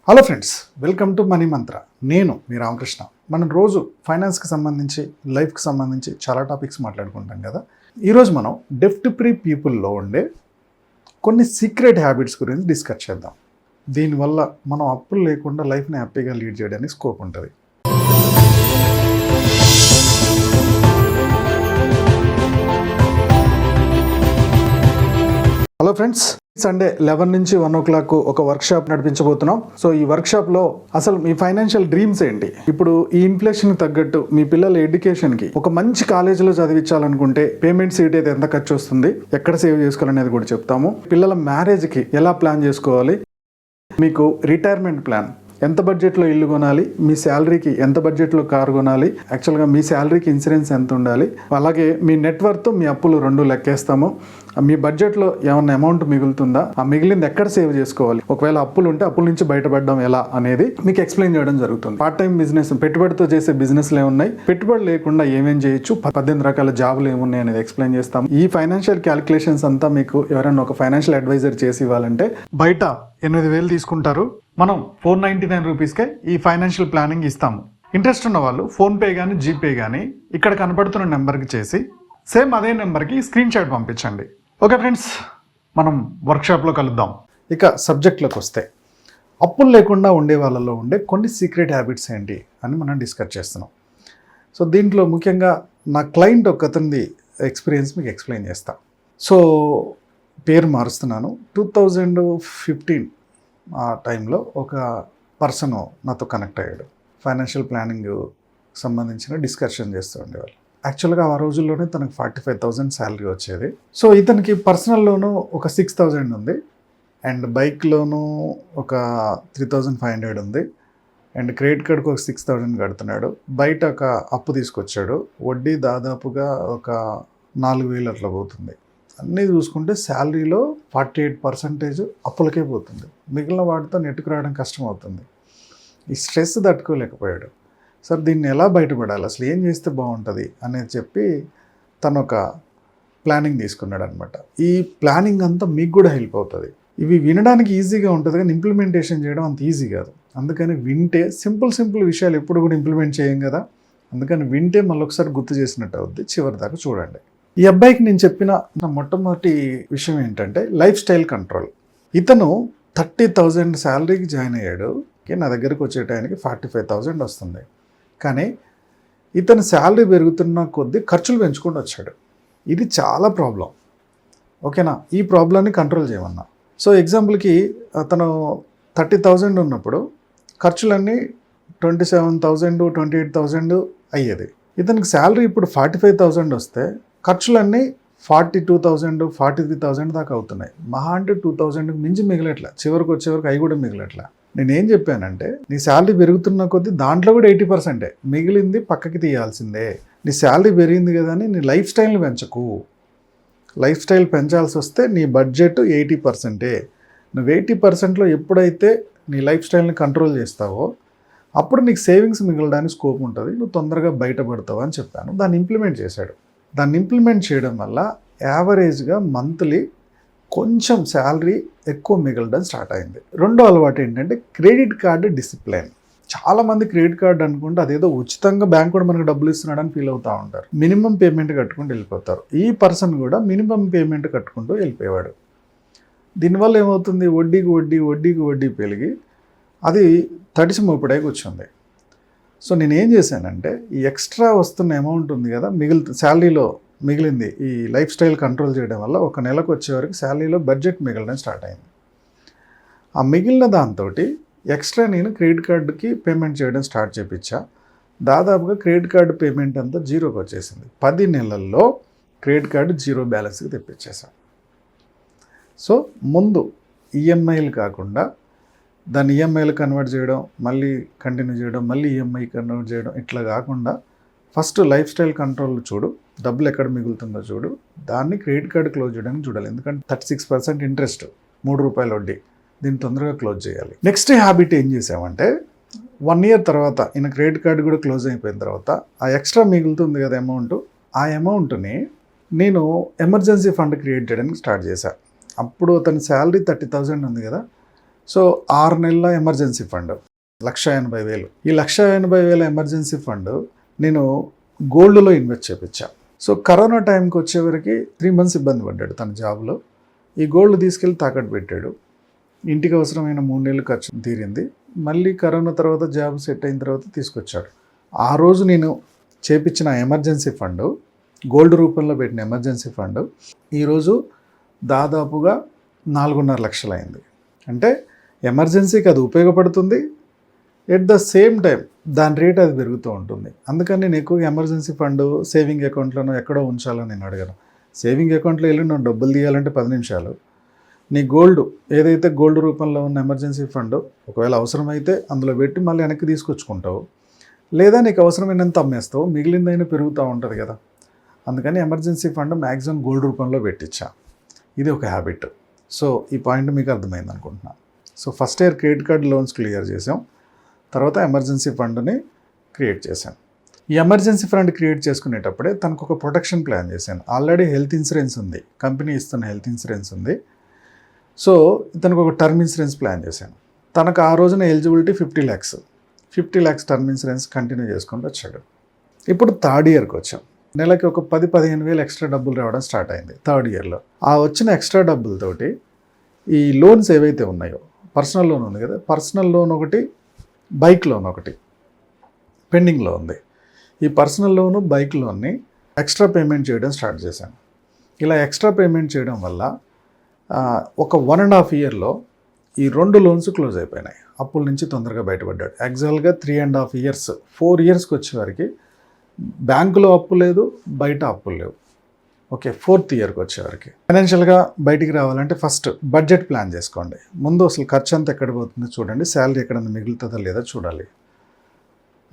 Hello friends, welcome to money మంత్ర. నేను మీ రామకృష్ణ. మనం రోజు ఫైనాన్స్కి సంబంధించి, లైఫ్కి సంబంధించి చాలా టాపిక్స్ మాట్లాడుకుంటాం కదా. ఈరోజు మనం డెప్ట్ ఫ్రీ పీపుల్లో ఉండే కొన్ని సీక్రెట్ హ్యాబిట్స్ గురించి డిస్కస్ చేద్దాం. దీనివల్ల మనం అప్పులు లేకుండా లైఫ్ని హ్యాపీగా లీడ్ చేయడానికి స్కోప్ ఉంటుంది. హలో ఫ్రెండ్స్, సండే 11 నుంచి 1 o'clock ఒక వర్క్షాప్ నడిపించబోతున్నాం. సో ఈ వర్క్షాప్లో అసలు మీ ఫైనాన్షియల్ డ్రీమ్స్ ఏంటి, ఇప్పుడు ఈ ఇన్ఫ్లేషన్కి తగ్గట్టు మీ పిల్లల ఎడ్యుకేషన్కి ఒక మంచి కాలేజీలో చదివించాలనుకుంటే పేమెంట్ సీట్ అయితే ఎంత ఖర్చు వస్తుంది, ఎక్కడ సేవ్ చేసుకోవాలనేది కూడా చెప్తాము. పిల్లల మ్యారేజ్కి ఎలా ప్లాన్ చేసుకోవాలి, మీకు రిటైర్మెంట్ ప్లాన్, ఎంత బడ్జెట్లో ఇల్లు కొనాలి, మీ శాలరీకి ఎంత బడ్జెట్లో కారు కొనాలి, యాక్చువల్గా మీ శాలరీకి ఇన్సూరెన్స్ ఎంత ఉండాలి, అలాగే మీ నెట్వర్త్, మీ అప్పులు రెండు లెక్కేస్తాము. మీ బడ్జెట్లో ఏమన్నా అమౌంట్ మిగులుతుందా, ఆ మిగిలింది ఎక్కడ సేవ్ చేసుకోవాలి, ఒకవేళ అప్పులు ఉంటే అప్పుల నుంచి బయటపడడం ఎలా అనేది మీకు ఎక్స్ప్లెయిన్ చేయడం జరుగుతుంది. పార్ట్ టైం బిజినెస్, పెట్టుబడితో చేసే బిజినెస్లు ఏమున్నాయి, పెట్టుబడి లేకుండా ఏమేం చేయొచ్చు, 18 రకాల జాబులు ఏమున్నాయి అనేది ఎక్స్ప్లెయిన్ చేస్తాము. ఈ ఫైనాన్షియల్ క్యాలిక్యులేషన్స్ అంతా మీకు ఎవరైనా ఒక ఫైనాన్షియల్ అడ్వైజర్ చేసి ఇవ్వాలంటే బయట 8,000 తీసుకుంటారు, మనం 499 రూపీస్కే ఈ ఫైనాన్షియల్ ప్లానింగ్ ఇస్తాము. ఇంట్రెస్ట్ ఉన్న వాళ్ళు ఫోన్పే కానీ జీపే కానీ ఇక్కడ కనపడుతున్న నెంబర్కి చేసి సేమ్ అదే నెంబర్కి స్క్రీన్ షాట్ పంపించండి. ఓకే ఫ్రెండ్స్, మనం వర్క్షాప్లో కలుద్దాం. ఇక సబ్జెక్ట్లోకి వస్తే, అప్పులు లేకుండా ఉండే వాళ్ళలో ఉండే కొన్ని సీక్రెట్ హ్యాబిట్స్ ఏంటి అని మనం డిస్కస్ చేస్తున్నాం. సో దీంట్లో ముఖ్యంగా నా క్లయింట్ ఒక అతనిది ఎక్స్పీరియన్స్ మీకు ఎక్స్ప్లెయిన్ చేస్తా. సో పేరు మారుస్తున్నాను. 2015 ఆ టైంలో ఒక పర్సన్ నాతో కనెక్ట్ అయ్యాడు. ఫైనాన్షియల్ ప్లానింగ్ సంబంధించిన డిస్కషన్ చేస్తూ ఉండేవాళ్ళు. యాక్చువల్గా ఆ రోజుల్లోనే తనకు 45,000 శాలరీ వచ్చేది. సో ఇతనికి పర్సనల్ లోను ఒక 6,000 ఉంది, అండ్ బైక్ లోను ఒక 3,500 ఉంది, అండ్ క్రెడిట్ కార్డ్కి ఒక 6,000 కడుతున్నాడు. బయట ఒక అప్పు తీసుకొచ్చాడు, వడ్డీ దాదాపుగా ఒక 4,000 అట్లా పోతుంది. అన్నీ చూసుకుంటే శాలరీలో 48% అప్పులకే పోతుంది. మిగిలిన వాటితో నెట్టుకు రావడం కష్టం అవుతుంది. ఈ స్ట్రెస్ తట్టుకోలేకపోయాడు. సార్ దీన్ని ఎలా బయటపడాలి, అసలు ఏం చేస్తే బాగుంటుంది అనేది చెప్పి తను ఒక ప్లానింగ్ తీసుకున్నాడు అనమాట. ఈ ప్లానింగ్ అంతా మీకు కూడా హెల్ప్ అవుతుంది. ఇవి వినడానికి ఈజీగా ఉంటుంది కానీ ఇంప్లిమెంటేషన్ చేయడం అంత ఈజీ కాదు. అందుకని వింటే సింపుల్ విషయాలు ఎప్పుడు కూడా ఇంప్లిమెంట్ చేయం కదా, అందుకని వింటే మళ్ళీ ఒకసారి గుర్తు చేసినట్టు అవుద్ది. చివరి దాకా చూడండి. ఈ అబ్బాయికి నేను చెప్పిన మొట్టమొదటి విషయం ఏంటంటే లైఫ్ స్టైల్ కంట్రోల్. ఇతను 30,000 శాలరీకి జాయిన్ అయ్యాడు. నా దగ్గరకు వచ్చే టైంకి 45,000 వస్తుంది. కానీ ఇతను శాలరీ పెరుగుతున్న కొద్దీ ఖర్చులు పెంచుకుంటూ వచ్చాడు. ఇది చాలా ప్రాబ్లం. ఓకేనా, ఈ ప్రాబ్లమ్ని కంట్రోల్ చేయమన్నా. సో ఎగ్జాంపుల్కి అతను 30,000 ఉన్నప్పుడు ఖర్చులన్నీ 27,000, 28,000 అయ్యేది. ఇతనికి శాలరీ ఇప్పుడు 45,000 వస్తే ఖర్చులన్నీ 42,000, 43,000 దాకా అవుతున్నాయి. మహా అంటే 2,000కి మించి మిగిలట్లా. చివరికి వచ్చేవరకు అవి కూడా మిగిలట్లా. నేనేం చెప్పానంటే, నీ శాలరీ పెరుగుతున్న కొద్దీ దాంట్లో కూడా 80% మిగిలింది పక్కకి తీయాల్సిందే. నీ శాలరీ పెరిగింది కదా అని నీ లైఫ్ స్టైల్ని పెంచకు. లైఫ్ స్టైల్ పెంచాల్సి వస్తే నీ బడ్జెట్ 80%. నువ్వు 80%లో ఎప్పుడైతే నీ లైఫ్ స్టైల్ని కంట్రోల్ చేస్తావో అప్పుడు నీకు సేవింగ్స్ మిగలడానికి స్కోప్ ఉంటుంది, నువ్వు తొందరగా బయటపడతావు అని చెప్పాను. దాన్ని ఇంప్లిమెంట్ చేశాడు. దాన్ని ఇంప్లిమెంట్ చేయడం వల్ల యావరేజ్గా మంత్లీ కొంచెం శాలరీ ఎక్కువ మిగలడం స్టార్ట్ అయింది. రెండో అలవాటు ఏంటంటే క్రెడిట్ కార్డు డిసిప్లైన్. చాలామంది క్రెడిట్ కార్డు అనుకుంటే అదేదో ఉచితంగా బ్యాంక్ కూడా మనకు డబ్బులు ఇస్తున్నాడని ఫీల్ అవుతూ ఉంటారు. మినిమం పేమెంట్ కట్టుకుంటూ వెళ్ళిపోతారు. ఈ పర్సన్ కూడా మినిమం పేమెంట్ కట్టుకుంటూ వెళ్ళిపోయేవాడు. దీనివల్ల ఏమవుతుంది, వడ్డీకి వడ్డీ పెరిగి అది తడిసి మోపిడై కూర్చుంది. సో నేనేం చేశానంటే, ఈ ఎక్స్ట్రా వస్తున్న అమౌంట్ ఉంది కదా, శాలరీలో మిగిలింది ఈ లైఫ్ స్టైల్ కంట్రోల్ చేయడం వల్ల ఒక నెలకు వచ్చేవరకు శాలరీలో బడ్జెట్ మిగలడం స్టార్ట్ అయింది. ఆ మిగిలిన దాంతో ఎక్స్ట్రా నేను క్రెడిట్ కార్డుకి పేమెంట్ చేయడం స్టార్ట్ చేయించా. దాదాపుగా క్రెడిట్ కార్డు పేమెంట్ అంతా జీరోకి వచ్చేసింది. 10 నెలల్లో క్రెడిట్ కార్డు జీరో బ్యాలెన్స్కి తెప్పించేసాను. సో ముందు ఈఎంఐలు కాకుండా దాన్ని ఈఎంఐలు కన్వర్ట్ చేయడం, మళ్ళీ కంటిన్యూ చేయడం, మళ్ళీ ఈఎంఐ కన్వర్ట్ చేయడం, ఇట్లా కాకుండా ఫస్ట్ లైఫ్ స్టైల్ కంట్రోల్ చూడు, డబ్బులు ఎక్కడ మిగులుతుందో చూడు, దాన్ని క్రెడిట్ కార్డు క్లోజ్ చేయడానికి చూడాలి. ఎందుకంటే 36% ఇంట్రెస్ట్, ₹3 వడ్డీ, దీన్ని తొందరగా క్లోజ్ చేయాలి. నెక్స్ట్ హ్యాబిట్ ఏం చేసామంటే, 1 year తర్వాత ఈయన క్రెడిట్ కార్డు కూడా క్లోజ్ అయిపోయిన తర్వాత ఆ ఎక్స్ట్రా మిగులుతుంది కదా అమౌంట్, ఆ అమౌంట్ని నేను ఎమర్జెన్సీ ఫండ్ క్రియేట్ చేయడానికి స్టార్ట్ చేశాను. అప్పుడు అతని శాలరీ 30,000 ఉంది కదా, సో 6 నెలల ఎమర్జెన్సీ ఫండ్ 1,80,000. ఈ 1,80,000 ఎమర్జెన్సీ ఫండ్ నేను గోల్డ్లో ఇన్వెస్ట్ చేయించా. సో కరోనా టైంకి వచ్చేవరకు 3 months ఇబ్బంది పడ్డాడు తన జాబ్లో. ఈ గోల్డ్ తీసుకెళ్ళి తాకట్టు పెట్టాడు. ఇంటికి అవసరమైన 3 నెలలు ఖర్చు తీరింది. మళ్ళీ కరోనా తర్వాత జాబ్ సెట్ అయిన తర్వాత తీసుకొచ్చాడు. ఆ రోజు నేను చేపించిన ఎమర్జెన్సీ ఫండ్, గోల్డ్ రూపంలో పెట్టిన ఎమర్జెన్సీ ఫండ్ ఈరోజు దాదాపుగా 4.5 లక్షలు అయింది. అంటే ఎమర్జెన్సీకి అది ఉపయోగపడుతుంది, ఎట్ ద సేమ్ టైం దాని రేట్ అది పెరుగుతూ ఉంటుంది. అందుకని నేను ఎక్కువ ఎమర్జెన్సీ ఫండ్ సేవింగ్ అకౌంట్లోనో ఎక్కడో ఉంచాలని నేను అడగను. సేవింగ్ అకౌంట్లో వెళ్ళి నువ్వు డబ్బులు తీయాలంటే 10 నిమిషాలు. నీ గోల్డ్ ఏదైతే గోల్డ్ రూపంలో ఉన్న ఎమర్జెన్సీ ఫండ్ ఒకవేళ అవసరమైతే అందులో పెట్టి మళ్ళీ వెనక్కి తీసుకొచ్చుకుంటావు, లేదా నీకు అవసరమైనంత అమ్మేస్తావు, మిగిలిందైనా పెరుగుతూ ఉంటుంది కదా. అందుకని ఎమర్జెన్సీ ఫండ్ మ్యాక్సిమం గోల్డ్ రూపంలో పెట్టించా. ఇది ఒక హ్యాబిట్. సో ఈ పాయింట్ మీకు అర్థమైంది అనుకుంటున్నాను. So first year credit card loans clear చేసాం, తర్వాత ఎమర్జెన్సీ ఫండ్ని క్రియేట్ చేశాను. ఈ ఎమర్జెన్సీ ఫండ్ క్రియేట్ చేసుకునేటప్పుడే తనకు ఒక ప్రొటెక్షన్ ప్లాన్ చేశాను. ఆల్రెడీ హెల్త్ ఇన్సూరెన్స్ ఉంది, కంపెనీ ఇస్తున్న హెల్త్ ఇన్సూరెన్స్ ఉంది. సో తనకు ఒక టర్మ్ ఇన్సూరెన్స్ ప్లాన్ చేశాను. తనకు ఆ రోజున eligibility 50 lakhs. 50 lakhs term insurance continue చేసుకుంటూ వచ్చాడు. ఇప్పుడు థర్డ్ ఇయర్కి వచ్చాం. నెలకి ఒక 10-15 వేలు ఎక్స్ట్రా డబ్బులు రావడం స్టార్ట్ అయింది థర్డ్ ఇయర్లో. ఆ వచ్చిన ఎక్స్ట్రా డబ్బులతోటి ఈ లోన్స్ ఏవైతే ఉన్నాయో, పర్సనల్ లోన్ ఉంది కదా, పర్సనల్ లోన్ ఒకటి, బైక్ లోన్ ఒకటి పెండింగ్లో ఉంది. ఈ పర్సనల్ లోను, బైక్ లోన్ని ఎక్స్ట్రా పేమెంట్ చేయడం స్టార్ట్ చేశాను. ఇలా ఎక్స్ట్రా పేమెంట్ చేయడం వల్ల ఒక 1.5 yearలో ఈ 2 లోన్స్ క్లోజ్ అయిపోయినాయి. అప్పుల నుంచి తొందరగా బయటపడ్డాడు. యాక్చువల్గా 3.5 years, 4 yearsకి వచ్చేవారికి బ్యాంకులో అప్పు లేదు, బయట అప్పులు లేవు. ఓకే, 4th yearకి వచ్చేవారికి ఫైనాన్షియల్గా బయటికి రావాలంటే ఫస్ట్ బడ్జెట్ ప్లాన్ చేసుకోండి. ముందు అసలు ఖర్చు అంతా ఎక్కడ పోతుందో చూడండి, శాలరీ ఎక్కడన్నా మిగులుతుందా లేదా చూడాలి.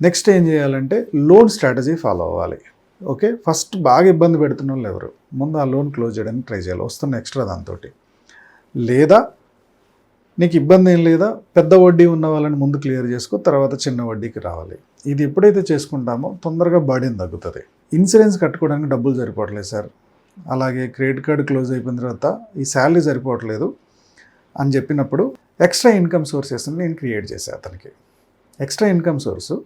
నెక్స్ట్ ఏం చేయాలంటే లోన్ స్ట్రాటజీ ఫాలో అవ్వాలి. ఓకే, ఫస్ట్ బాగా ఇబ్బంది పెడుతున్న వాళ్ళు ఎవరు, ముందు ఆ లోన్ క్లోజ్ చేయడానికి ట్రై చేయాలి వస్తున్న ఎక్స్ట్రా దాంతో. లేదా నీకు ఇబ్బంది ఏం లేదా, పెద్ద వడ్డీ ఉన్న వాళ్ళని ముందు క్లియర్ చేసుకో, తర్వాత చిన్న వడ్డీకి రావాలి. ఇది ఎప్పుడైతే చేసుకుంటామో తొందరగా బర్డెన్ తగ్గుతుంది. ఇన్సూరెన్స్ కట్టుకోవడానికి డబ్బులు సరిపోవట్లేదు సార్, అలాగే క్రెడిట్ కార్డు క్లోజ్ అయిపోయిన తర్వాత ఈ శాలరీ సరిపోవట్లేదు అని చెప్పినప్పుడు ఎక్స్ట్రా ఇన్కమ్ సోర్సెస్ని నేను క్రియేట్ చేశాను అతనికి. ఎక్స్ట్రా ఇన్కమ్ సోర్సు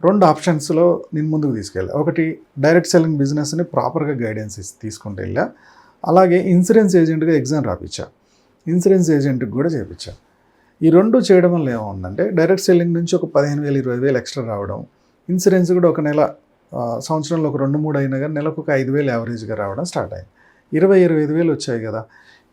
2 ఆప్షన్స్లో నేను ముందుకు తీసుకెళ్ళా. ఒకటి డైరెక్ట్ సెల్లింగ్ బిజినెస్ని ప్రాపర్గా గైడెన్స్ తీసుకుంటూ వెళ్ళా. అలాగే ఇన్సూరెన్స్ ఏజెంట్గా ఎగ్జామ్ రాపించా, ఇన్సూరెన్స్ ఏజెంట్కి కూడా చేయించా. ఈ 2 చేయడం వల్ల ఏముందంటే డైరెక్ట్ సెల్లింగ్ నుంచి ఒక 15,000, 20,000 ఎక్స్ట్రా రావడం, ఇన్సూరెన్స్ కూడా ఒక నెల సంవత్సరంలో ఒక 2-3 అయినా కానీ నెలకు ఒక 5,000 యావరేజ్గా రావడం స్టార్ట్ అయింది. 20,000-25,000 వచ్చాయి కదా.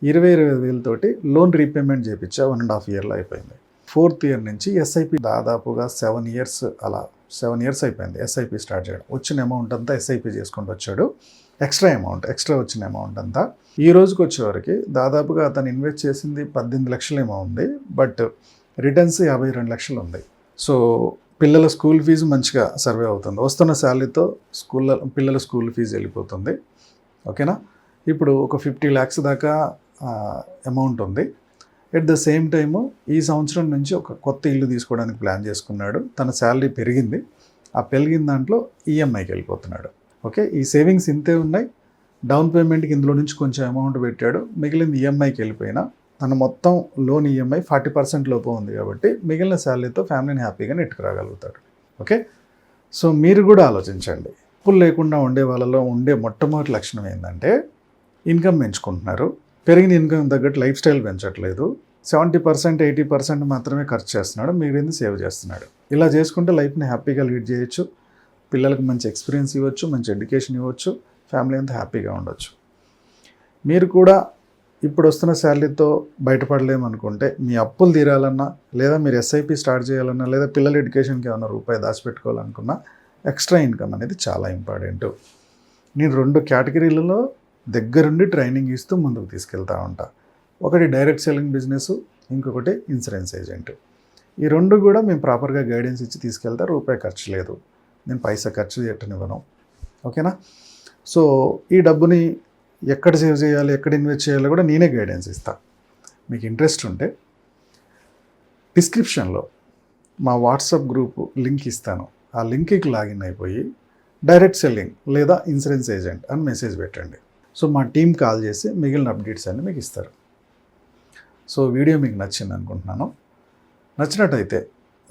20,000 తోటి లోన్ రీపేమెంట్ చేయించా. 1.5 yearలో అయిపోయింది. 4th year నుంచి ఎస్ఐపి దాదాపుగా 7 years, అలా 7 years అయిపోయింది ఎస్ఐపి స్టార్ట్ చేయడం. వచ్చిన అమౌంట్ అంతా ఎస్ఐపి చేసుకుంటూ వచ్చాడు. ఎక్స్ట్రా వచ్చిన అమౌంట్ అంతా ఈ రోజుకి వచ్చేవరకు దాదాపుగా అతను ఇన్వెస్ట్ చేసింది 18 లక్షలు ఏమో ఉంది, బట్ రిటర్న్స్ 52 లక్షలు ఉంది. సో పిల్లల స్కూల్ ఫీజు మంచిగా సర్వే అవుతుంది. వస్తున్న శాలరీతో పిల్లల స్కూల్ ఫీజు వెళ్ళిపోతుంది. ఓకేనా, ఇప్పుడు ఒక 50 lakhs దాకా అమౌంట్ ఉంది. ఎట్ ద సేమ్ టైము ఈ సంవత్సరం నుంచి ఒక కొత్త ఇల్లు తీసుకోవడానికి ప్లాన్ చేసుకున్నాడు. తన శాలరీ పెరిగింది, ఆ పెరిగిన దాంట్లో ఈఎంఐకి వెళ్ళిపోతున్నాడు. ఓకే, ఈ సేవింగ్స్ ఇంతే ఉన్నాయి. డౌన్ పేమెంట్కి ఇందులో నుంచి కొంచెం అమౌంట్ పెట్టాడు, మిగిలింది ఈఎంఐకి వెళ్ళిపోయినా తన మొత్తం లోన్ ఈఎంఐ 40% లోపు ఉంది కాబట్టి మిగిలిన శాలరీతో ఫ్యామిలీని హ్యాపీగా నెట్టుకురాగలుగుతాడు. ఓకే, సో మీరు కూడా ఆలోచించండి. అప్పులు లేకుండా ఉండే వాళ్ళలో ఉండే మొట్టమొదటి లక్షణం ఏంటంటే ఇన్కమ్ పెంచుకుంటున్నారు, పెరిగిన ఇన్కమ్ తగ్గట్టు లైఫ్ స్టైల్ పెంచట్లేదు, 70%, 80% మాత్రమే ఖర్చు చేస్తున్నాడు, మిగిలింది సేవ్ చేస్తున్నాడు. ఇలా చేసుకుంటే లైఫ్ని హ్యాపీగా లీడ్ చేయొచ్చు, పిల్లలకు మంచి ఎక్స్పీరియన్స్ ఇవ్వచ్చు, మంచి ఎడ్యుకేషన్ ఇవ్వచ్చు, ఫ్యామిలీ అంతా హ్యాపీగా ఉండొచ్చు. మీరు కూడా ఇప్పుడు వస్తున్న శాలరీతో బయటపడలేమనుకుంటే మీ అప్పులు తీరాలన్నా, లేదా మీరు ఎస్ఐపి స్టార్ట్ చేయాలన్నా, లేదా పిల్లల ఎడ్యుకేషన్కి ఏమైనా రూపాయి దాచిపెట్టుకోవాలనుకున్నా ఎక్స్ట్రా ఇన్కమ్ అనేది చాలా ఇంపార్టెంట్. నేను 2 కేటగిరీలలో దగ్గరుండి ట్రైనింగ్ ఇస్తూ ముందుకు తీసుకెళ్తూ ఉంటా. ఒకటి డైరెక్ట్ సెల్లింగ్ బిజినెస్, ఇంకొకటి ఇన్సూరెన్స్ ఏజెంట్. ఈ 2 కూడా మేము ప్రాపర్గా గైడెన్స్ ఇచ్చి తీసుకెళ్తా. రూపాయి ఖర్చు లేదు, నేను పైసా ఖర్చు చేయటనివ్వను. ఓకేనా, సో ఈ డబ్బుని ఎక్కడ సేవ్ చేయాలి, ఎక్కడ ఇన్వెస్ట్ చేయాలో కూడా నేనే గైడెన్స్ ఇస్తాను. మీకు ఇంట్రెస్ట్ ఉంటే డిస్క్రిప్షన్లో మా వాట్సాప్ గ్రూప్ లింక్ ఇస్తాను. ఆ లింక్కి లాగిన్ అయిపోయి డైరెక్ట్ సెల్లింగ్ లేదా ఇన్సూరెన్స్ ఏజెంట్ అని మెసేజ్ పెట్టండి. సో మా టీం కాల్ చేసి మిగిలిన అప్డేట్స్ అన్నీ మీకు ఇస్తారు. సో వీడియో మీకు నచ్చింది అనుకుంటున్నాను. నచ్చినట్టయితే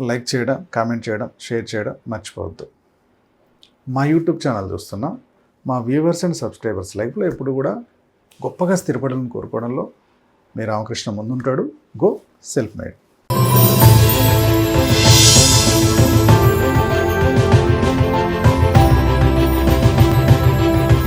లైక్ చేయడం, కామెంట్ చేయడం, షేర్ చేయడం మర్చిపోవద్దు. మా యూట్యూబ్ ఛానల్ చూస్తున్న మా వ్యూవర్స్ అండ్ సబ్స్క్రైబర్స్ లైఫ్లో ఎప్పుడు కూడా గొప్పగా స్థిరపడాలని కోరుకోవడంలో మీ రామకృష్ణ ముందుంటాడు. Go self made.